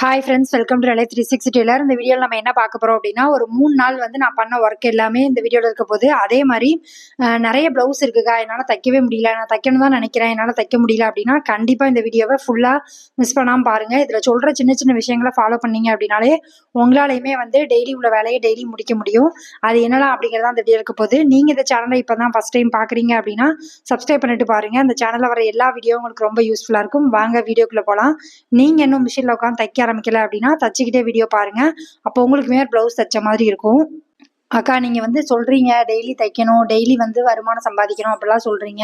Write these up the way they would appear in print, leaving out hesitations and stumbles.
Hi friends, welcome to life 360 tailor. இந்த வீடியோவில் நம்ம என்ன பார்க்க போகிறோம் அப்படின்னா, ஒரு 3 நாள் வந்து நான் பண்ண ஒர்க் எல்லாமே இந்த வீடியோவில் இருக்க போது. அதே மாதிரி நிறைய ப்ளவுஸ் இருக்குக்கா, என்னால் தைக்கவே முடியல, நான் தைக்கணும் தான் நினைக்கிறேன், என்னால் தைக்க முடியல அப்படின்னா கண்டிப்பாக இந்த வீடியோவை ஃபுல்லாக மிஸ் பண்ணாமல் பாருங்கள். இதில் சொல்கிற சின்ன சின்ன விஷயங்களை ஃபாலோ பண்ணீங்க அப்படின்னாலே உங்களாலையுமே வந்து டெய்லி உள்ள வேலையை டெய்லி முடிக்க முடியும். அது என்னலாம் அப்படிங்கிறத அந்த வீடியோ இருக்க போது. நீங்கள் இந்த சேனலை இப்போ தான் ஃபஸ்ட் டைம் பார்க்குறீங்க அப்படின்னா சப்ஸ்கிரைப் பண்ணிட்டு பாருங்கள். அந்த சேனலில் வர எல்லா வீடியோ உங்களுக்கு ரொம்ப யூஸ்ஃபுல்லாக இருக்கும். வாங்க வீடியோக்குள்ளே போகலாம். நீங்கள் இன்னும் மிஷினில் உட்காந்து தைக்க ஆரம்பிக்கல அப்படின்னா தச்சுக்கிட்டே வீடியோ பாருங்க. அப்போ உங்களுக்கு மேல் பிளவுஸ் தைச்ச மாதிரி இருக்கும். அக்கா, நீங்க வந்து சொல்றீங்க டெய்லி தைக்கணும், டெய்லி வந்து வருமானம் சம்பாதிக்கணும் அப்படிலாம் சொல்றீங்க.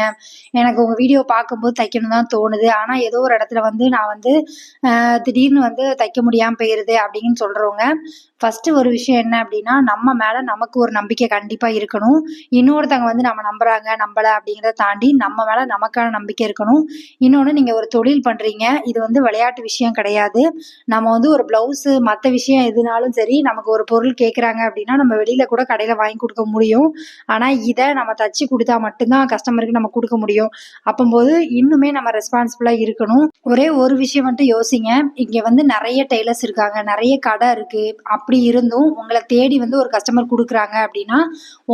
எனக்கு உங்க வீடியோ பார்க்கும்போது தைக்கணும் தான் தோணுது. ஆனா ஏதோ ஒரு இடத்துல வந்து நான் வந்து திடீர்னு வந்து தைக்க முடியாம போயிருது அப்படின்னு சொல்றவங்க, ஃபர்ஸ்ட் ஒரு விஷயம் என்ன அப்படின்னா, நம்ம மேல நமக்கு ஒரு நம்பிக்கை கண்டிப்பா இருக்கணும். இன்னொருத்தவங்க வந்து நம்ம நம்புறாங்க நம்பல அப்படிங்கிறத தாண்டி நம்ம மேல நமக்கான நம்பிக்கை இருக்கணும். இன்னொன்னு, நீங்க ஒரு தொழில் பண்றீங்க, இது வந்து விளையாட்டு விஷயம் கிடையாது. நம்ம வந்து ஒரு பிளவுஸ் மற்ற விஷயம் எதுனாலும் சரி, நமக்கு ஒரு பொருள் கேட்குறாங்க அப்படின்னா நம்ம வெளியில கூட கடையில வாங்கி கொடுக்க முடியும். ஆனா இதை நம்ம தச்சு கொடுத்தா மட்டும்தான் கஸ்டமருக்கு நம்ம கொடுக்க முடியும். அப்போது இன்னுமே நம்ம ரெஸ்பான்சிபிளா இருக்கணும். ஒரே ஒரு விஷயம் மட்டும் யோசிங்க. இங்க வந்து நிறைய டெய்லர்ஸ் இருக்காங்க, நிறைய கடை இருக்கு. அப்படி இருந்தும் உங்களை தேடி வந்து ஒரு கஸ்டமர் கொடுக்குறாங்க அப்படின்னா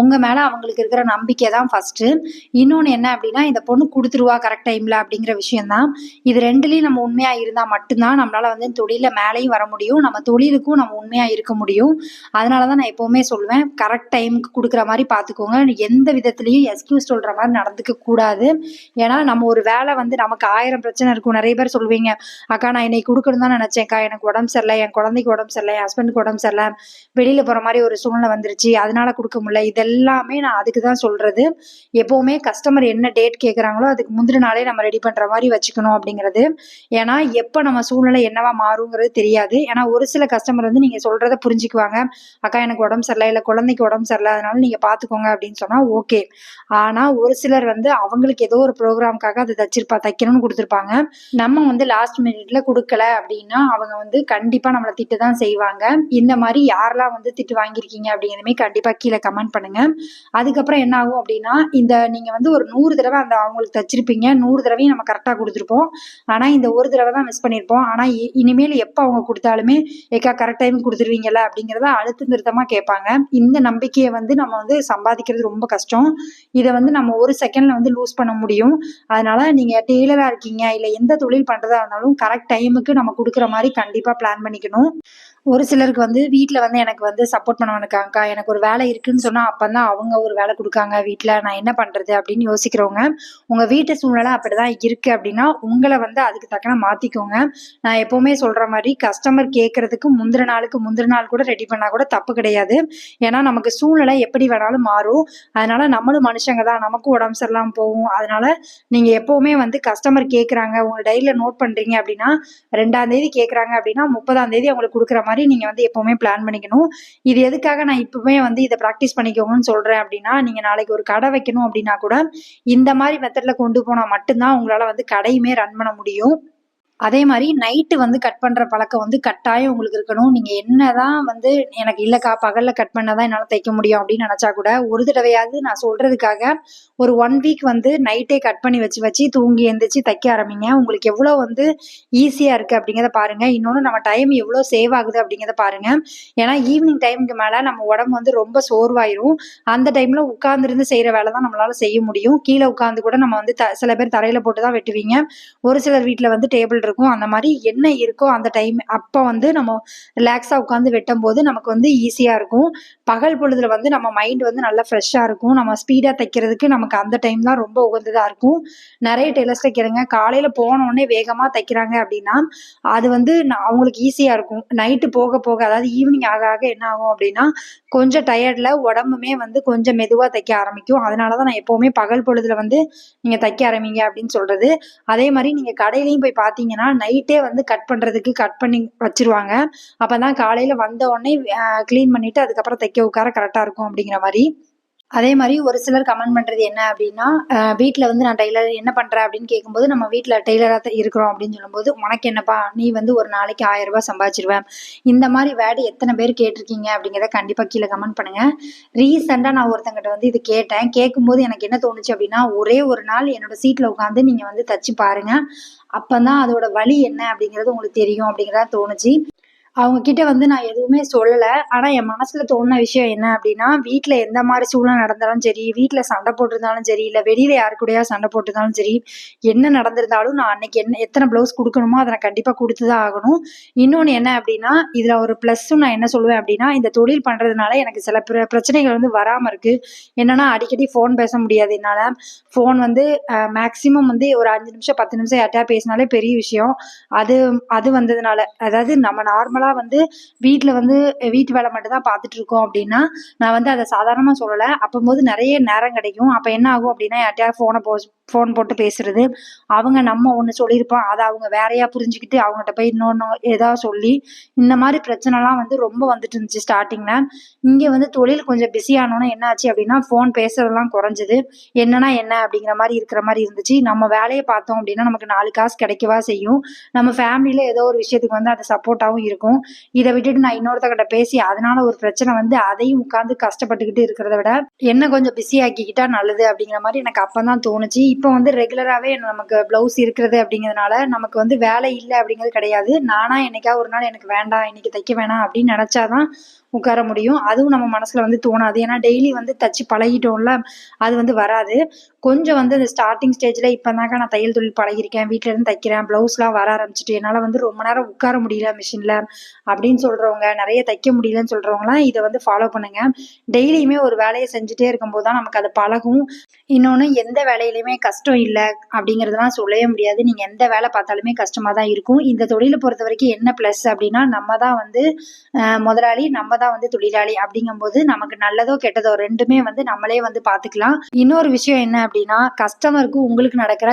உங்க மேல அவங்களுக்கு இருக்கிற நம்பிக்கை தான் ஃபர்ஸ்ட். இன்னொன்னு என்ன அப்படின்னா, இந்த பொண்ணு கொடுத்துருவா கரெக்ட் டைம்ல அப்படிங்கிற விஷயம் தான். இது ரெண்டுலயும் நம்ம உண்மையா இருந்தா மட்டும்தான் நம்மளால வந்து தொழில மேலேயும் வர முடியும், நம்ம தொழிலுக்கும் நம்ம உண்மையா இருக்க முடியும். அதனாலதான் நான் எப்பவுமே சொல்லுவேன், கரெக்ட் டைமுக்கு கொடுக்குற மாதிரி பார்த்துக்கோங்க. எந்த விதத்துலையும் எக்ஸ்கியூஸ் சொல்கிற மாதிரி நடந்துக்க கூடாது. ஏன்னா நம்ம ஒரு வேலை வந்து நமக்கு 1000 பிரச்சனை இருக்கும். நிறைய பேர் சொல்லுவீங்க, அக்கா நான் இன்னைக்கு கொடுக்கணும் தான் நினச்சேன்க்கா, எனக்கு உடம்பு சரியில்லை, என் குழந்தைக்கு உடம்பு சரியில்லை, என் ஹஸ்பண்டுக்கு உடம்பு சரியில்லை, வெளியில் போகிற மாதிரி ஒரு சூழ்நிலை வந்துருச்சு, அதனால கொடுக்க முடியல. இதெல்லாமே நான் அதுக்கு தான் சொல்கிறது. எப்போவுமே கஸ்டமர் என்ன டேட் கேட்குறாங்களோ அதுக்கு முந்தின நாளே நம்ம ரெடி பண்ணுற மாதிரி வச்சுக்கணும் அப்படிங்கிறது. ஏன்னா எப்போ நம்ம சூழ்நிலை என்னவா மாறுங்கிறது தெரியாது. ஏன்னா ஒரு சில கஸ்டமர் வந்து நீங்கள் சொல்கிறத புரிஞ்சுக்குவாங்க. அக்கா எனக்கு உடம்பு சரியில்லை, இல்லை குழந்தைக்கு உடம்பு சரியில்லை, அதனால நீங்கள் பார்த்துக்கோங்க அப்படின்னு சொன்னால் ஓகே. ஆனால் ஒரு சிலர் வந்து அவங்களுக்கு ஏதோ ஒரு ப்ரோக்ராம்காக அதை தைக்கணும்னு கொடுத்துருப்பாங்க. நம்ம வந்து லாஸ்ட் மினிட்ல கொடுக்கல அப்படின்னா அவங்க வந்து கண்டிப்பாக நம்மளை திட்டு தான் செய்வாங்க. இந்த மாதிரி யாரெல்லாம் வந்து திட்டு வாங்கியிருக்கீங்க அப்படிங்கிறதுமே கண்டிப்பாக கீழே கமெண்ட் பண்ணுங்க. அதுக்கப்புறம் என்ன ஆகும் அப்படின்னா, இந்த நீங்கள் வந்து ஒரு 100 தடவை அந்த அவங்களுக்கு தச்சிருப்பீங்க, 100 தடவையும் நம்ம கரெக்டாக கொடுத்துருப்போம். ஆனால் இந்த ஒரு தடவை தான் மிஸ் பண்ணியிருப்போம். ஆனால் இனிமேல் எப்போ அவங்க கொடுத்தாலுமே ஏக்கா கரெக்ட் டைம் கொடுத்துருவீங்களா அப்படிங்கிறத அழுத்த நிறுத்தமாக கேட்பாங்க. இந்த நம்பிக்கையை வந்து நம்ம வந்து சம்பாதிக்கிறது ரொம்ப கஷ்டம். இதை வந்து நம்ம ஒரு செகண்ட்ல வந்து லூஸ் பண்ண முடியும். அதனால நீங்க டெய்லரா இருக்கீங்க, இல்லை எந்த தொழில் பண்றதா இருந்தாலும் கரெக்ட் டைமுக்கு நம்ம கொடுக்குற மாதிரி கண்டிப்பா பிளான் பண்ணிக்கணும். ஒரு சிலருக்கு வந்து வீட்டில் வந்து எனக்கு வந்து சப்போர்ட் பண்ண மாட்டாங்கக்கா, எனக்கு ஒரு வேலை இருக்குன்னு சொன்னால் அப்போ தான் அவங்க ஒரு வேலை கொடுக்காங்க வீட்டில், நான் என்ன பண்ணுறது அப்படின்னு யோசிக்கிறவங்க, உங்கள் வீட்டு சூழ்நிலை அப்படி தான் இருக்குது அப்படின்னா உங்களை வந்து அதுக்கு தக்கன மாற்றிக்கோங்க. நான் எப்போவுமே சொல்கிற மாதிரி கஸ்டமர் கேட்குறதுக்கு முந்தின நாள் கூட ரெடி பண்ணால் கூட தப்பு கிடையாது. ஏன்னா நமக்கு சூழ்நிலை எப்படி வேணாலும் மாறும். அதனால நம்மளும் மனுஷங்க தான், நமக்கும் உடம்பு சரியில்லாமல் போகும். அதனால நீங்கள் எப்போவுமே வந்து கஸ்டமர் கேட்குறாங்க, உங்கள் டைரியில் நோட் பண்ணுறீங்க அப்படின்னா 2ஆம் தேதி கேட்குறாங்க அப்படின்னா 30ஆம் தேதி அவங்களுக்கு கொடுக்குற மாதிரி நீங்க வந்து எப்பவுமே பிளான் பண்ணிக்கணும். இது எதுக்காக நான் இப்பவுமே வந்து இதை ப்ராக்டிஸ் பண்ணிக்கோங்கன்னு சொல்றேன் அப்படின்னா, நீங்க நாளைக்கு ஒரு கடை வைக்கணும் அப்படின்னா கூட இந்த மாதிரி மெத்தட்ல கொண்டு போனா மட்டும்தான் உங்களால வந்து கடையுமே ரன் பண்ண முடியும். அதே மாதிரி நைட்டு வந்து கட் பண்ணுற பழக்கம் வந்து கட்டாயம் உங்களுக்கு இருக்கணும். நீங்கள் என்னதான் வந்து எனக்கு இல்லைக்கா பகலில் கட் பண்ணால் தான் என்னால் தைக்க முடியும் அப்படின்னு நினச்சா கூட ஒரு தடவையாவது நான் சொல்கிறதுக்காக ஒரு 1 வீக் வந்து நைட்டே கட் பண்ணி வச்சு தூங்கி எழுந்திரிச்சு தைக்க ஆரம்பிங்க. உங்களுக்கு எவ்வளோ வந்து ஈஸியாக இருக்குது அப்படிங்கிறத பாருங்கள். இன்னொன்று, நம்ம டைம் எவ்வளோ சேவ் ஆகுது அப்படிங்கிறத பாருங்கள். ஏன்னா ஈவினிங் டைமுக்கு மேலே நம்ம உடம்பு வந்து ரொம்ப சோர்வாயிரும். அந்த டைமில் உட்காந்துருந்து செய்கிற வேலை தான் நம்மளால் செய்ய முடியும். கீழே உட்காந்து கூட நம்ம வந்து சில பேர் தரையில் போட்டு தான் வெட்டுவீங்க. ஒரு சிலர் வீட்டில் வந்து டேபிள் இருக்கும். அந்த மாதிரி என்ன இருக்கோ அந்த டைம் அப்போ வந்து நம்ம ரிலாக்ஸாக உட்காந்து வெட்டும் போது நமக்கு வந்து ஈஸியாக இருக்கும். பகல் பொழுதுல வந்து நம்ம மைண்ட் வந்து நல்லா ஃப்ரெஷ்ஷாக இருக்கும். நம்ம ஸ்பீடாக தைக்கிறதுக்கு நமக்கு அந்த டைம் தான் ரொம்ப உகந்ததாக இருக்கும். நிறைய டெய்லர்ஸ்ல கேளுங்க, காலையில் போனோடனே வேகமாக தைக்கிறாங்க அப்படின்னா அது வந்து அவங்களுக்கு ஈஸியாக இருக்கும். நைட்டு போக போக அதாவது ஈவினிங் ஆக ஆக என்ன ஆகும் அப்படின்னா கொஞ்சம் டயர்டில் உடம்புமே வந்து கொஞ்சம் மெதுவாக தைக்க ஆரம்பிக்கும். அதனால தான் நான் எப்போவுமே பகல் பொழுதுல வந்து நீங்கள் தைக்க ஆரம்பிங்க அப்படின்னு சொல்கிறது. அதே மாதிரி நீங்கள் கடையிலையும் போய் பார்த்தீங்கன்னா நைட்டே வந்து கட் பண்ணுறதுக்கு கட் பண்ணி வச்சிருவாங்க. அப்போ தான் காலையில் வந்த உடனே க்ளீன் பண்ணிவிட்டு அதுக்கப்புறம் தைக்க உட்கார கரெக்டாக இருக்கும் அப்படிங்கிற மாதிரி. அதே மாதிரி ஒரு சிலர் கமெண்ட் பண்ணுறது என்ன அப்படின்னா, வீட்டில் வந்து நான் டெய்லர் என்ன பண்ணுறேன் அப்படின்னு கேட்கும்போது, நம்ம வீட்டில் டெய்லராக தான் இருக்கிறோம் அப்படின்னு சொல்லும்போது, உனக்கு என்னப்பா நீ வந்து ஒரு நாளைக்கு 1000 ரூபாய் சம்பாதிச்சிருவேன். இந்த மாதிரி வேர்டு எத்தனை பேர் கேட்டிருக்கீங்க அப்படிங்கிறத கண்டிப்பாக கீழே கமெண்ட் பண்ணுங்கள். ரீசெண்டாக நான் ஒருத்தங்கிட்ட வந்து இது கேட்டேன். கேட்கும்போது எனக்கு என்ன தோணுச்சு அப்படின்னா, ஒரே ஒரு நாள் என்னோட சீட்டில் உட்காந்து நீங்கள் வந்து தச்சு பாருங்கள். அப்போ தான் அதோட வலி என்ன அப்படிங்கிறது உங்களுக்கு தெரியும் அப்படிங்கிறதா தோணுச்சு. அவங்க கிட்ட வந்து நான் எதுவுமே சொல்லல. ஆனா, என் மனசுல தோணுன விஷயம் என்ன அப்டின்னா, வீட்ல எந்த மாரி சூழ்நிலை நடந்தாலும் சரி, வீட்ல சண்டை போட்டிருந்தாலும் சரி, இல்ல வெளியில யாரு கூடயாவது சண்டை போட்டிருந்தாலும் சரி, என்ன நடந்திருந்தாலும் நான் அன்னைக்கு எத்தன ப்ளவுஸ் குடுக்கணுமோ, அத நான் கண்டிப்பா குடுத்து தான் ஆகணும். இன்னொன்னு என்ன அப்டின்னா, இதுல ஒரு ப்ளஸ்ஸும் நான் என்ன சொல்லுவேன் அப்டின்னா, இந்த தொழில் பண்றதுனால எனக்கு சில பிரச்சனைகள் வந்து வராம இருக்கு. என்னன்னா, அடிக்கடி ஃபோன் பேச முடியாது என்னால. ஃபோன் வந்து மேக்ஸிமம் வந்து ஒரு 5 நிமிஷம், 10 நிமிஷம் யார்ட்டயாவது பேசினாலே பெரிய விஷயம். அது அது வந்ததுனால, அதாவது நம்ம நார்மலா வந்து வீட்ல வந்து வீட்டு வேலை மட்டும் தான் பார்த்துட்டு இருக்கோம் அப்டின்னா, நான் வந்து அத சாதாரணமா சொல்லல. அப்பம்போது நெறைய நேரம் கிடைக்கும். அப்ப என்ன ஆகும் அப்டின்னா, யார்ட்டயாவது ஃபோன் போட்டு பேசுறது. அவங்க நம்ம ஒண்ணு சொல்லியிருப்போம். அத அவங்க வேறையா புரிஞ்சுக்கிட்டு அவங்கட்ட போய் இன்னொன்னு ஏதாவது சொல்லி, இந்த மாரி பிரச்சனைலாம் வந்து ரொம்ப வந்துட்டு இருந்துச்சு ஸ்டார்ட்டிங்ல. இங்க வந்து தொழில் கொஞ்சம் பிஸி ஆனோனே என்ன ஆச்சு அப்டின்னா, ஃபோன் பேசுறதெல்லாம் குறைஞ்சது. என்னன்னா என்ன அப்டிங்கிற மாரி இருக்கிற மாரி இருந்துச்சு. நம்ம வேலைய பார்த்தோம் அப்டின்னா, நமக்கு 4 காசு கிடைக்கவா செய்யும். நம்ம ஃபேமிலில ஏதோ ஒரு விஷயத்துக்கு வந்து அது சப்போர்ட்டாவும் இருக்கும். இத விட்டுட்டு நான் இன்னொருத்தர்கிட்ட பேசி அதனால ஒரு பிரச்சனை வந்து அதையும் உட்கார்ந்து கஷ்டப்பட்டுக்கிட்டு இருக்கிறத விட, என்ன கொஞ்சம் பிஸி ஆக்கிக்கிட்டா நல்லது அப்படிங்கிற மாரி எனக்கு அப்பதான் தோணுச்சு. இப்ப வந்து ரெகுலராவே நமக்கு ப்ளவுஸ் இருக்கிறது அப்படிங்கிறதுனால, நமக்கு வந்து வேலை இல்ல அப்படிங்கிறது கிடையாது. நானா என்னைக்காவது ஒரு நாள் எனக்கு வேண்டாம், இன்னைக்கு தைக்க வேணாம் அப்படின்னு நெனச்சா தான் உட்கார முடியும். அதுவும் நம்ம மனசுல வந்து தோணாது. ஏன்னா டெய்லி வந்து தச்சு பழகிட்டோம்ல, அது வந்து வராது. கொஞ்சம் வந்து அந்த ஸ்டார்ட்டிங் ஸ்டேஜ்ல இப்பதான்க்கா நான் தையல் தொழில் பழகியிருக்கேன். வீட்ல இருந்து தைக்கிறேன். ப்ளவுஸ்லாம் வர ஆரம்பிச்சுட்டு, என்னால வந்து ரொம்ப நேரம் உட்கார முடியல மிஷின்ல அப்படின்னு சொல்றவங்க, நெறைய தைக்க முடியலன்னு சொல்றவங்கலாம் இத வந்து ஃபாலோ பண்ணுங்க. டெய்லியுமே ஒரு வேலைய செஞ்சுட்டே இருக்கும்போது தான் நமக்கு அது பழகும். இன்னொன்னு எந்த வேலையிலயுமே கஷ்டம் இல்ல அப்படிங்கிறதெல்லாம் சொல்லவே முடியாது. நீங்க எந்த வேலை பார்த்தாலுமே கஷ்டமா தான் இருக்கும். இந்த தொழில பொறுத்தவரைக்கும் என்ன பிளஸ் அப்படின்னா, நம்ம தான் வந்து முதலாளி, நம்ம தான் வந்து தொழிலாளி அப்படிங்கும்போது, நமக்கு நல்லதோ, கெட்டதோ 2மே வந்து நம்மளே வந்து பார்த்துக்கலாம். இன்னொரு விஷயம் என்ன அப்படின்னா, கஸ்டமருக்கும் உங்களுக்கு நடக்கிற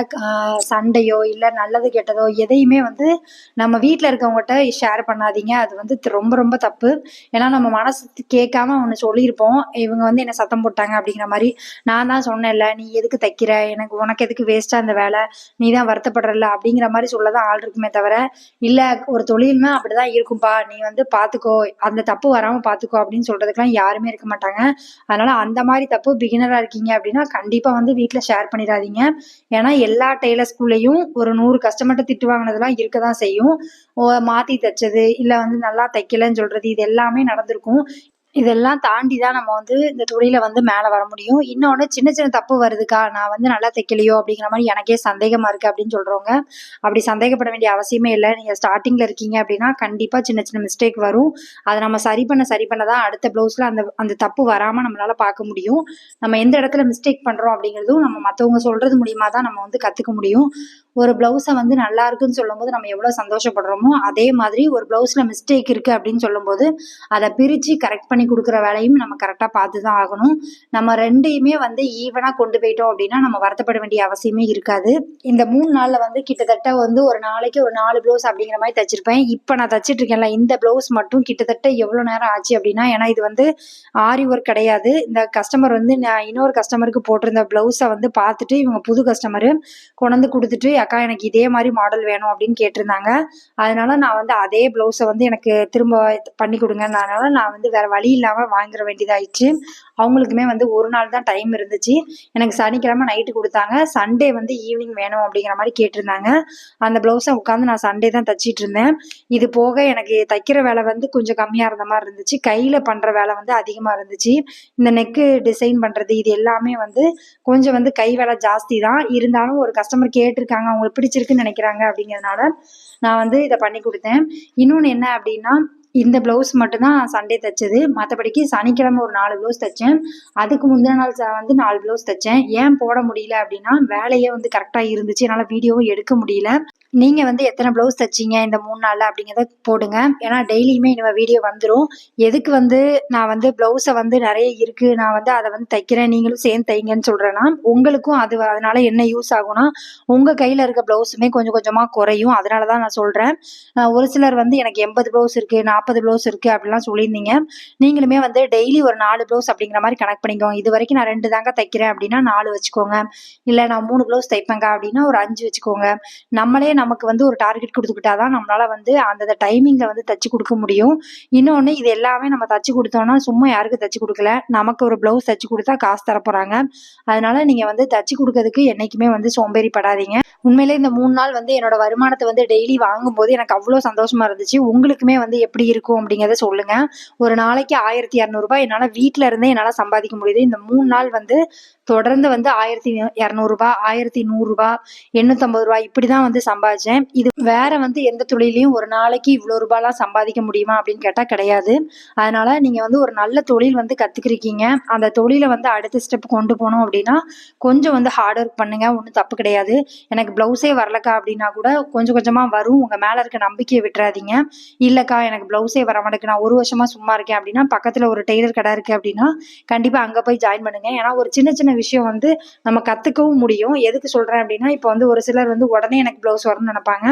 சண்டையோ, இல்ல நல்லது, கெட்டதோ எதையுமே வந்து நம்ம வீட்ல இருக்கவங்கட்ட ஷேர் பண்ணாதீங்க. அது வந்து ரொம்ப ரொம்ப தப்பு. ஏன்னா நம்ம மனசு கேட்காம ஒண்ணு சொல்லியிருப்போம். இவங்க வந்து என்ன சத்தம் போட்டாங்க அப்படிங்கிற மாரி. நான் தான் சொன்னேன்ல, "நீ எதுக்கு தைக்கிற? உனக்கு எதுக்கு வேஸ்ட்டா இந்த வேலை? நீ தான் வருத்தப்படுறல்ல." அப்படிங்கிற மாரி சொல்ல தான் ஆள் இருக்குமே தவிர, "இல்ல ஒரு தொழில்னா அப்படிதான் இருக்கும்பா. நீ வந்து பார்த்துக்கோ. அந்த தப்பு வராம பார்த்துக்கோ." அப்படின்னு சொல்றதுக்குலாம் யாருமே இருக்க மாட்டாங்க. அதனால அந்த மாரி தப்பு பிகினரா இருக்கீங்க அப்படின்னா, கண்டிப்பா வந்து வீட்ல ஷேர் பண்ணிறாதீங்க. ஏன்னா எல்லா டெய்லர் ஸ்கூல்லயும் ஒரு 100 கஸ்டமர்ட்ட திட்டு வாங்குனதெல்லாம் இருக்க தான் செய்யும். மாத்தி தச்சது, இல்ல வந்து நல்லா தைக்கலன்னு சொல்றது, இது எல்லாமே நடந்திருக்கும். இதெல்லாம் தாண்டி தான் நம்ம வந்து இந்த தொழில வந்து மேல வர முடியும். இன்னொன்னு சின்ன சின்ன தப்பு வருதுக்கா, நான் வந்து நல்லா தைக்கலையோ அப்படிங்கிற மாரி எனக்கே சந்தேகமா இருக்கு அப்படின்னு சொல்றவங்க, அப்படி சந்தேகப்பட வேண்டிய அவசியமே இல்ல. நீங்க ஸ்டார்ட்டிங்ல இருக்கீங்க அப்படின்னா, கண்டிப்பா சின்ன சின்ன மிஸ்டேக் வரும். அத நம்ம சரி பண்ண தான் அடுத்த ப்ளவுஸ்ல அந்த அந்த தப்பு வராம நம்மளால பார்க்க முடியும். நம்ம எந்த இடத்துல மிஸ்டேக் பண்றோம் அப்படிங்கிறதும் நம்ம மத்தவங்க சொல்றது மூலியமா தான் நம்ம வந்து கத்துக்க முடியும். ஒரு ப்ளவுஸ வந்து நல்லா இருக்குன்னு சொல்லும்போது நம்ம எவ்வளோ சந்தோஷப்படுறோமோ, அதே மாதிரி ஒரு ப்ளவுஸ்ல மிஸ்டேக் இருக்கு அப்படின்னு சொல்லும்போது, அத பிரிச்சு கரெக்ட் பண்ணி குடுக்குற வேலையும் நம்ம கரெக்ட்டா பார்த்து தான் ஆகணும். நம்ம 2யுமே வந்து ஈவனா கொண்டு போயிட்டோம் அப்படின்னா, நம்ம வருத்தப்பட வேண்டிய அவசியமே இருக்காது. இந்த 3 நாள்ல வந்து கிட்டத்தட்ட வந்து ஒரு நாளைக்கு ஒரு 4 ப்ளவுஸ் அப்படிங்கிற மாரி தச்சிருப்பேன். இப்ப நான் தச்சுட்டு இருக்கேன்ல, இந்த ப்ளவுஸ் மட்டும் கிட்டத்தட்ட எவ்வளோ நேரம் ஆச்சு அப்படின்னா, ஏன்னா இது வந்து ஆரி ஒர்க் கிடையாது. இந்த கஸ்டமர் வந்து நான் இன்னொரு கஸ்டமருக்கு போட்டிருந்த ப்ளவுஸ வந்து பார்த்துட்டு, இவங்க புது கஸ்டமரு கொண்டாந்து குடுத்துட்டு, "அக்கா எனக்கு இதே மாரி மாடல் வேணும்" அப்படின்னு கேட்டிருந்தாங்க. அதனால நான் வந்து அதே ப்ளவுஸ வந்து எனக்கு திரும்ப பண்ணி குடுங்கன்னனால, நான் வந்து வேற வழி இல்லாம வாங்கிற வேண்டியதாயிடுச்சு. அவங்களுக்குமே வந்து 1 நாள் தான் டைம் இருந்துச்சு. எனக்கு சனிக்கிழமை நைட்டு குடுத்தாங்க. சண்டே வந்து ஈவினிங் வேணும் அப்படிங்கிற மாரி கேட்டிருந்தாங்க. அந்த ப்ளவுஸ உட்காந்து நான் சண்டே தான் தச்சுட்டு இருந்தேன். இது போக எனக்கு தைக்கிற வேலை வந்து கொஞ்சம் கம்மியா இருந்த மாரி இருந்துச்சு. கையில பண்ற வேலை வந்து அதிகமா இருந்துச்சு. இந்த நெக்கு டிசைன் பண்றது இது எல்லாமே வந்து கொஞ்சம் வந்து கை வேலை ஜாஸ்தி தான். இருந்தாலும் ஒரு கஸ்டமர் கேட்டிருக்காங்க, அவங்களுக்கு பிடிச்சிருக்குன்னு நெனைக்கிறாங்க அப்படிங்கிறதுனால, நான் வந்து இத பண்ணி குடுத்தேன். இன்னொன்னு என்ன அப்டின்னா, இந்த ப்ளவுஸ் மட்டும் தான் சண்டே தச்சது. மத்தபடிக்கு சனிக்கிழமை ஒரு 4 ப்ளவுஸ் தச்சேன். அதுக்கு முந்தின நாள் வந்து 4 ப்ளவுஸ் தச்சேன். ஏன் போட முடியல அப்டின்னா, வேலையே வந்து கரெக்ட்டா இருந்துச்சு. என்னால வீடியோவும் எடுக்க முடியல. நீங்க வந்து எத்தன ப்ளவுஸ் தச்சீங்க இந்த 3 நாள்ல அப்டிங்கிறத போடுங்க. ஏன்னா டெய்லியுமே இனிமே வீடியோ வந்துரும். எதுக்கு வந்து நான் வந்து ப்ளவுஸ வந்து நெறைய இருக்கு. நான் வந்து அத வந்து தைக்கிறேன். நீங்களும் சேர்ந்து தைங்கன்னு சொல்றேன்னா, உங்களுக்கும் அதனால என்ன யூஸ் ஆகும்னா, உங்க கையில இருக்க ப்ளவுஸுமே கொஞ்சம் கொஞ்சமா குறையும். அதனால தான் நான் சொல்றேன். ஒரு சிலர் வந்து எனக்கு 80 ப்ளவுஸ் இருக்கு, 40 ப்ளவுஸ் இருக்கு அப்படிலாம் சொல்லியிருந்தீங்க. நீங்களுமே வந்து டெய்லி ஒரு 4 ப்ளவுஸ் அப்படிங்கிற மாரி கணக்கு பண்ணிக்கோங்க. இதுவரைக்கும் நான் 2 தாங்க தைக்கிறேன் அப்படின்னா 4 வச்சுக்கோங்க. இல்ல நான் 3 ப்ளவுஸ் தைப்பேன்க்கா அப்படின்னா ஒரு 5 வச்சுக்கோங்க. நம்மளே நமக்கு வந்து ஒரு டார்கெட் குடுத்துக்கிட்டா தான் நம்மளால வந்து அந்தந்த டைமிங்ல வந்து தச்சு குடுக்க முடியும். இன்னொன்னு இது எல்லாமே நம்ம தச்சு குடுத்தோம்னா, சும்மா யாருக்கும் தச்சு குடுக்கல. நமக்கு ஒரு ப்ளவுஸ் தச்சு குடுத்தா காசு தரப்போறாங்க. அதனால நீங்க வந்து தச்சு குடுக்கறதுக்கு என்னைக்குமே வந்து சோம்பேறிப்படாதீங்க. உண்மையிலே இந்த 3 நாள் வந்து என்னோட வருமானத்த வந்து டெய்லி வாங்கும்போது எனக்கு அவ்ளோ சந்தோஷமா இருந்துச்சு. உங்களுக்குமே வந்து எப்படி இருக்கும் அப்படிங்கிறத சொல்லுங்க. ஒரு நாளைக்கு ரூ. 1200 என்னால வீட்ல இருந்தே என்னால சம்பாதிக்க முடியுது. இந்த 3 நாள் வந்து தொடர்ந்து வந்து ரூ. 1200 ரூ. 1100 ரூ. 850 இப்படிதான் வந்து சம்பாதிச்சேன். இது வேற வந்து எந்த தொழிலையும் ஒரு நாளைக்கு இவ்வளோ ரூபாய்லாம் சம்பாதிக்க முடியுமா அப்படின்னு கேட்டா கிடையாது. அதனால நீங்க வந்து ஒரு நல்ல தொழில் வந்து கத்துக்கிருக்கீங்க. அந்த தொழில வந்து அடுத்த ஸ்டெப் கொண்டு போணும் அப்படின்னா, கொஞ்சம் வந்து ஹார்ட் ஒர்க் பண்ணுங்க. ஒண்ணும் தப்பு கிடையாது. எனக்கு ப்ளவுஸே வரலக்கா அப்படின்னா கூட கொஞ்சம் கொஞ்சமா வரும். உங்க மேல இருக்க நம்பிக்கைய விட்டுறாதீங்க. இல்லக்கா எனக்கு ப்ளவுஸே வர மாட்டேங்குது. நான் 1 வருஷமா சும்மா இருக்கேன் அப்படின்னா, பக்கத்துல ஒரு டெய்லர் கடை இருக்கு அப்படின்னா, கண்டிப்பா அங்க போய் ஜாயின் பண்ணுங்க. ஏன்னா ஒரு சின்ன சின்ன விஷயம் வந்து நம்ம கத்துக்கவும் முடியும். எதுக்கு சொல்றேன் அப்படின்னா, இப்போ வந்து ஒரு சிலர் வந்து உடனே எனக்கு ப்ளவுஸ் வரும்னு நினைப்பாங்க.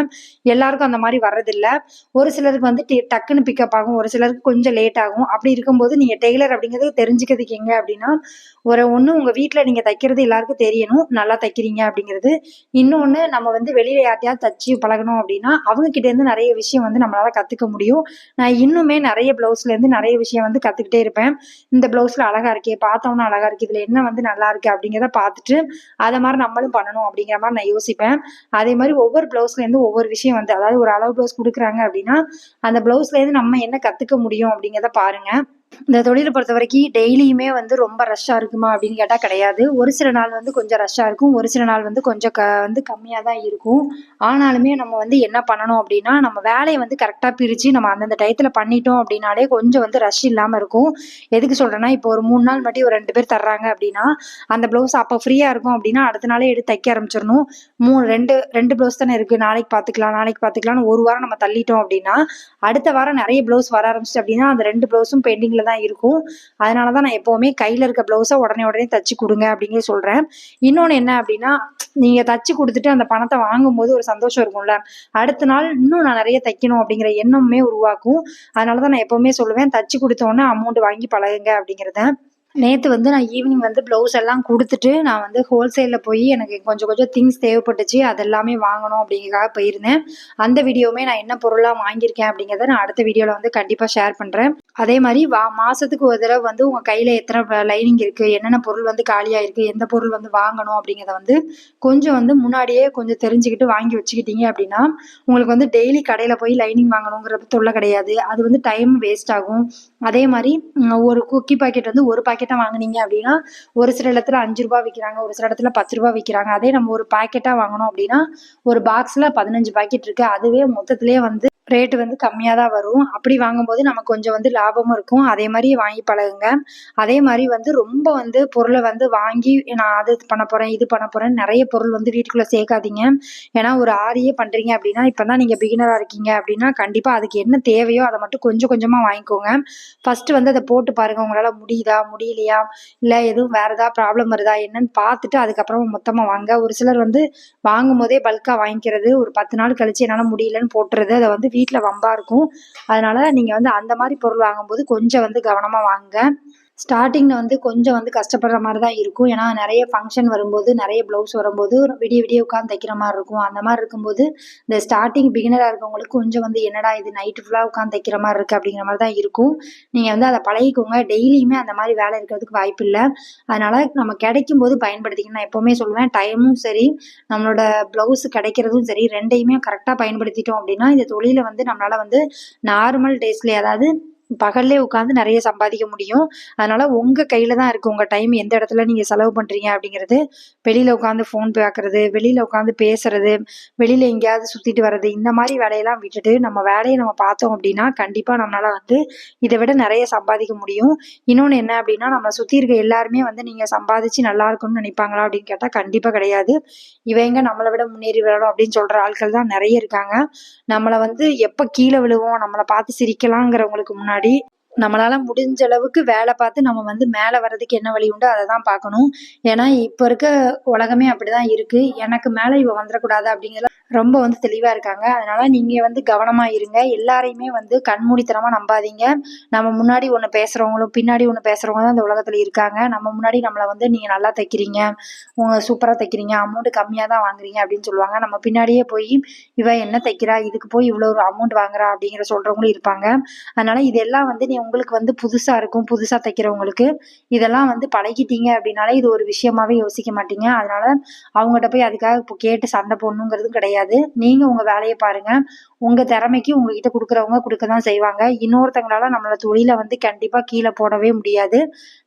எல்லாருக்கும் அந்த மாரி வர்றதில்ல. ஒரு சிலருக்கு வந்து டக்குன்னு பிக்கப் ஆகும். ஒரு சிலருக்கு கொஞ்சம் லேட் ஆகும். அப்படி இருக்கும்போது நீங்க டெய்லர் அப்படிங்கிறது தெரிஞ்சுக்கிறதுக்கு எங்க அப்படின்னா, ஒண்ணு உங்க வீட்ல நீங்க தைக்கிறது எல்லாருக்கும் தெரியணும். நல்லா தைக்கிறீங்க அப்படிங்கிறது. இன்னொன்னு நம்ம வந்து வெளியில யார்ட்டயாவது தச்சு பழகணும் அப்படின்னா, அவங்க கிட்ட இருந்து நெறைய விஷயம் வந்து நம்மளால கத்துக்க முடியும். நான் இன்னுமே நெறைய ப்ளவுஸ்லேருந்து நெறைய விஷயம் வந்து கத்துக்கிட்டே இருப்பேன். இந்த ப்ளவுஸ்ல அழகா இருக்கே! பார்த்தோம்னா அழகா இருக்கு. இதுல என்ன வந்து நல்லா இருக்கு அப்படிங்கிறத பார்த்துட்டு, அத மாரி நம்மளும் பண்ணணும் அப்படிங்கிற மாரி நான் யோசிப்பேன். அதே மாரி ஒவ்வொரு ப்ளவுஸ்லேருந்து ஒவ்வொரு விஷயம் வந்து அதாவது ஒரு அளவு ப்ளவுஸ் குடுக்குறாங்க அப்படின்னா, அந்த ப்ளவுஸ்லேருந்து நம்ம என்ன கத்துக்க முடியும் அப்படிங்கிறத பாருங்க. இந்த தொழில பொறுத்தவரைக்கும் டெய்லியுமே வந்து ரொம்ப ரஷ்ஷா இருக்குமா அப்படின்னு கேட்டா கிடையாது. ஒரு சில நாள் வந்து கொஞ்சம் ரஷ்ஷா இருக்கும். ஒரு சில நாள் வந்து கொஞ்சம் வந்து கம்மியா தான் இருக்கும். ஆனாலுமே நம்ம வந்து என்ன பண்ணணும் அப்படின்னா, நம்ம வேலைய வந்து கரெக்ட்டா பிரிச்சு நம்ம அந்தந்த டயத்துல பண்ணிட்டோம் அப்படின்னாலே கொஞ்சம் வந்து ரஷ் இல்லாம இருக்கும். எதுக்கு சொல்றேன்னா, இப்போ ஒரு 3 நாள் மட்டும் ஒரு 2 பேர் தர்றாங்க அப்படின்னா, அந்த ப்ளவுஸ் அப்ப ஃப்ரீயா இருக்கும் அப்படின்னா, அடுத்த நாளே எடுத்து தைக்க ஆரம்பிச்சிரணும். 2 ப்ளவுஸ் தானே இருக்கு. நாளைக்கு பார்த்துக்கலாம், நாளைக்கு பார்த்துக்கலாம்னு ஒரு வாரம் நம்ம தள்ளிட்டோம் அப்படின்னா, அடுத்த வாரம் நெறைய ப்ளவுஸ் வர ஆரம்பிச்சுச்சு அப்படின்னா, அந்த 2 ப்ளவுஸும் பெண்டிங்ல தான் இருக்கும். அதனால தான் நான் எப்பவுமே கையில இருக்க ப்ளவுஸ உடனே உடனே தச்சு குடுங்க அப்படிங்கிறது சொல்றேன். இன்னொன்னு என்ன அப்படின்னா, நீங்க தச்சு குடுத்துட்டு அந்த பணத்த வாங்கும்போது ஒரு சந்தோஷம் இருக்கும்ல. அடுத்த நாள் இன்னும் நான் நெறைய தைக்கணும் அப்படிங்கிற எண்ணமுமே உருவாக்கும். அதனால தான் நான் எப்பவுமே சொல்லுவேன், தச்சு குடுத்த உடனே அமௌண்ட் வாங்கி பழகுங்க அப்படிங்கிறத. நேத்து வந்து நான் ஈவினிங் வந்து ப்ளவுஸ் எல்லாம் குடுத்துட்டு, நான் வந்து ஹோல்சேல்ல போயி எனக்கு கொஞ்சம் கொஞ்சம் திங்ஸ் தேவைப்பட்டுச்சு. அது எல்லாமே வாங்கணும் அப்படிங்கிறதுக்காக போயிருந்தேன். அந்த வீடியோவுமே நான் என்ன பொருள்லாம் வாங்கியிருக்கேன் அப்படிங்கிறத நான் அடுத்த வீடியோல வந்து கண்டிப்பா ஷேர் பண்றேன். அதே மாரி மாசத்துக்கு ஒரு தடவ வந்து உங்க கையில எத்தன லைனிங் இருக்கு, என்னென்ன பொருள் வந்து காலியா இருக்கு, எந்த பொருள் வந்து வாங்கணும் அப்படிங்கிறத வந்து கொஞ்சம் வந்து முன்னாடியே கொஞ்சம் தெரிஞ்சுக்கிட்டு வாங்கி வச்சுக்கிட்டீங்க அப்படின்னா, உங்களுக்கு வந்து டெய்லி கடையில போய் லைனிங் வாங்கணுங்கிற தொல்ல கிடையாது. அது வந்து டைம் வேஸ்ட் ஆகும். அதே மாரி ஒரு குக்கி பாக்கெட் வந்து ஒரு பாக்கெட்டா வாங்குனீங்க அப்படின்னா, ஒரு சில இடத்துல ரூ. 5 விக்கிறாங்க. ஒரு சில இடத்துல ரூ. 10 விக்கிறாங்க. அதே நம்ம ஒரு பாக்கெட்டா வாங்குனோம் அப்படின்னா, ஒரு பாக்ஸ்ல 15 பாக்கெட் இருக்கு. அதுவே மொத்தத்திலேயே வந்து ரேட் வந்து கம்மியா தான் வரும். அப்படி வாங்கும்போது நமக்கு கொஞ்சம் வந்து லாபமும் இருக்கும். அதே மாரி வாங்கி பழகுங்க. அதே மாரி வந்து ரொம்ப வந்து பொருள வந்து வாங்கி நான் அது பண்ண போறேன், இது பண்ண போறேன்னு நெறைய பொருள் வந்து வீட்டுக்குள்ள சேர்க்காதீங்க. ஏன்னா ஒரு ஆரியே பண்றீங்க அப்படின்னா, இப்ப தான் நீங்க பிகினரா இருக்கீங்க அப்படின்னா, கண்டிப்பா அதுக்கு என்ன தேவையோ அத மட்டும் கொஞ்சம் கொஞ்சமா வாங்கிக்கோங்க. ஃபர்ஸ்ட்டு வந்து அத போட்டு பாருங்க. உங்களால முடியுதா? முடியலையா? இல்ல எதுவும் வேற ஏதாவது ப்ராப்ளம் வருதா? என்னன்னு பார்த்துட்டு அதுக்கப்புறமா மொத்தமா வாங்க. ஒரு சிலர் வந்து வாங்கும்போதே பல்க்கா வாங்கிக்கிறது. ஒரு 10 நாள் கழிச்சு என்னால முடியலன்னு போட்டுறது. அத வந்து வீட்ல வம்பா இருக்கும். அதனால நீங்க வந்து அந்த மாரி பொருள் வாங்கும்போது கொஞ்சம் வந்து கவனமா வாங்குங்க. ஸ்டார்ட்டிங்ல வந்து கொஞ்சம் வந்து கஷ்டப்படுற மாரி தான் இருக்கும். ஏன்னா நெறைய ஃபங்ஷன் வரும்போது, நெறைய ப்ளவுஸ் வரும்போது விடிய விடிய உட்காந்து தைக்கிற மாரி இருக்கும். அந்த மாரி இருக்கும்போது, இந்த ஸ்டார்ட்டிங் பிகினரா இருக்கவங்களுக்கு கொஞ்சம் வந்து என்னடா இது நைட்டு ஃபுல்லா உட்காந்து தைக்கிற மாரி இருக்கு அப்படிங்கிற மாரி தான் இருக்கும். நீங்க வந்து அத பழகிக்கோங்க. டெய்லியுமே அந்த மாரி வேலை இருக்கிறதுக்கு வாய்ப்பில்ல. அதனால நம்ம கிடைக்கும்போது பயன்படுத்திக்கணும். நான் எப்பவுமே சொல்லுவேன், டைமும் சரி, நம்மளோட ப்ளவுஸ் கிடைக்கிறதும் சரி 2யுமே கரெக்ட்டா பயன்படுத்திட்டோம் அப்படின்னா, இந்த தொழில வந்து நம்மளால வந்து நார்மல் டேஸ்லயே அதாவது பகல்லே உட்காந்து நெறைய சம்பாதிக்க முடியும். அதனால உங்க கையில தான் இருக்கு. உங்க டைம் எந்த இடத்துல நீங்க செலவு பண்றீங்க அப்படிங்கிறது. வெளியில உட்காந்து ஃபோன் பார்க்குறது, வெளியில உட்காந்து பேசுறது, வெளியில எங்கேயாவது சுத்திட்டு வர்றது, இந்த மாரி வேலையெல்லாம் விட்டுட்டு, நம்ம வேலைய நம்ம பார்த்தோம் அப்படின்னா, கண்டிப்பா நம்மளால வந்து இத விட நெறைய சம்பாதிக்க முடியும். இன்னொன்னு என்ன அப்படின்னா, நம்மள சுத்தி இருக்க எல்லாருமே வந்து நீங்க சம்பாதிச்சு நல்லா இருக்கணும்னு நினைப்பாங்களா அப்படின்னு கேட்டா, கண்டிப்பா கிடையாது. இவ எங்க நம்மள விட முன்னேறி வரணும் அப்படின்னு சொல்ற ஆட்கள் தான் நெறைய இருக்காங்க. நம்மள வந்து எப்ப கீழ விழுவோம், நம்மள பார்த்து சிரிக்கலாங்கிறவங்களுக்கு முன்னாடி, நம்மளால முடிஞ்ச அளவுக்கு வேல பார்த்து நம்ம வந்து மேல வர்றதுக்கு என்ன வழி உண்டோ அத தான் பார்க்கணும். ஏன்னா, இப்ப இருக்க உலகமே அப்படிதான் இருக்கு. எனக்கு மேல இவ வந்துறக்கூடாது அப்படிங்கிறதுல ரொம்ப வந்து தெளிவா இருக்காங்க. அதனால நீங்க வந்து கவனமா இருங்க. எல்லாரையுமே வந்து கண்மூடித்தனமா நம்பாதீங்க. நம்ம முன்னாடி ஒண்ணு பேசுறவங்களும், பின்னாடி ஒண்ணு பேசுறவங்க தான் இந்த உலகத்துல இருக்காங்க. நம்ம முன்னாடி நம்மள வந்து நீங்க நல்லா தைக்கிறீங்க, சூப்பரா தைக்கிறீங்க, அமௌண்ட் கம்மியா தான் வாங்குறீங்க அப்படின்னு சொல்லுவாங்க. நம்ம பின்னாடியே போய் இவ என்ன தைக்கிறா, இதுக்கு போய் இவ்வளோ ஒரு அமௌண்ட் வாங்குறா அப்படிங்கிற சொல்றவங்களும் இருப்பாங்க. அதனால இதெல்லாம் வந்து உங்களுக்கு வந்து புதுசா இருக்கும். புதுசா தைக்கிறவங்களுக்கு இதெல்லாம் வந்து பழகிட்டீங்க அப்படின்னாலே இது ஒரு விஷயமாவே யோசிக்க மாட்டீங்க. அதனால அவங்ககிட்ட போய் அதுக்காக இப்போ கேட்டு சண்டை போடணுங்கிறதும் கிடையாது. நீங்க உங்க வேலைய பாருங்க. உங்க திறமைக்கு உங்ககிட்ட குடுக்குறவங்க குடுக்க தான் செய்வாங்க. இன்னொருத்தங்களால நம்மளோட தொழில வந்து கண்டிப்பா கீழ போடவே முடியாது.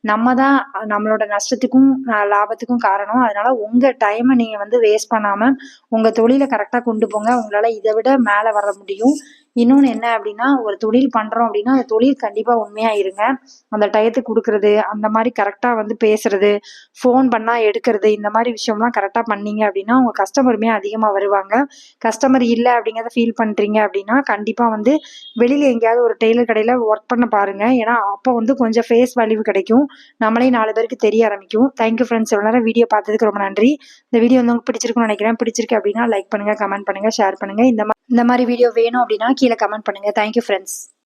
நம்ம தான் நம்மளோட நஷ்டத்துக்கும், லாபத்துக்கும் காரணம். அதனால உங்க டைம நீங்க வந்து வேஸ்ட் பண்ணாம, உங்க தொழில கரெக்ட்டா கொண்டு போங்க. உங்களால இத விட மேல வர முடியும். இன்னொன்னு என்ன அப்டின்னா, ஒரு தொழில் பண்றோம் அப்டின்னா, அந்த தொழில் கண்டிப்பா உண்மையா இருங்க. அந்த டயத்துக்கு குடுக்குறது, அந்த மாரி கரெக்ட்டா வந்து பேசுறது, ஃபோன் பண்ணா எடுக்கிறது, இந்த மாரி விஷயம்லாம் கரெக்ட்டா பண்ணீங்க அப்டின்னா, உங்க கஸ்டமருமே அதிகமா வருவாங்க. கஸ்டமர் இல்ல அப்டிங்கிறத ஃபீல் பண்றீங்க அப்டின்னா, கண்டிப்பா வந்து வெளில எங்கேயாவது ஒரு டெய்லர் கடையில ஒர்க் பண்ண பாருங்க. ஏன்னா, அப்ப வந்து கொஞ்சம் ஃபேஸ் வேல்யூ கிடைக்கும். நம்மளே 4 பேருக்கு தெரிய ஆரம்பிக்கும். Thank you friends. இவ்வளோ நேரம் வீடியோ பார்த்ததுக்கு ரொம்ப நன்றி. இந்த வீடியோ வந்து உங்களுக்கு பிடிச்சிருக்கும்னு நினைக்கிறேன். பிடிச்சிருக்கு அப்டின்னா லைக் பண்ணுங்க, கமெண்ட் பண்ணுங்க, ஷேர் பண்ணுங்க. இந்த மாரி வீடியோ வேணும் அப்டின்னா கீழ கமெண்ட் பண்ணுங்க. Thank you friends.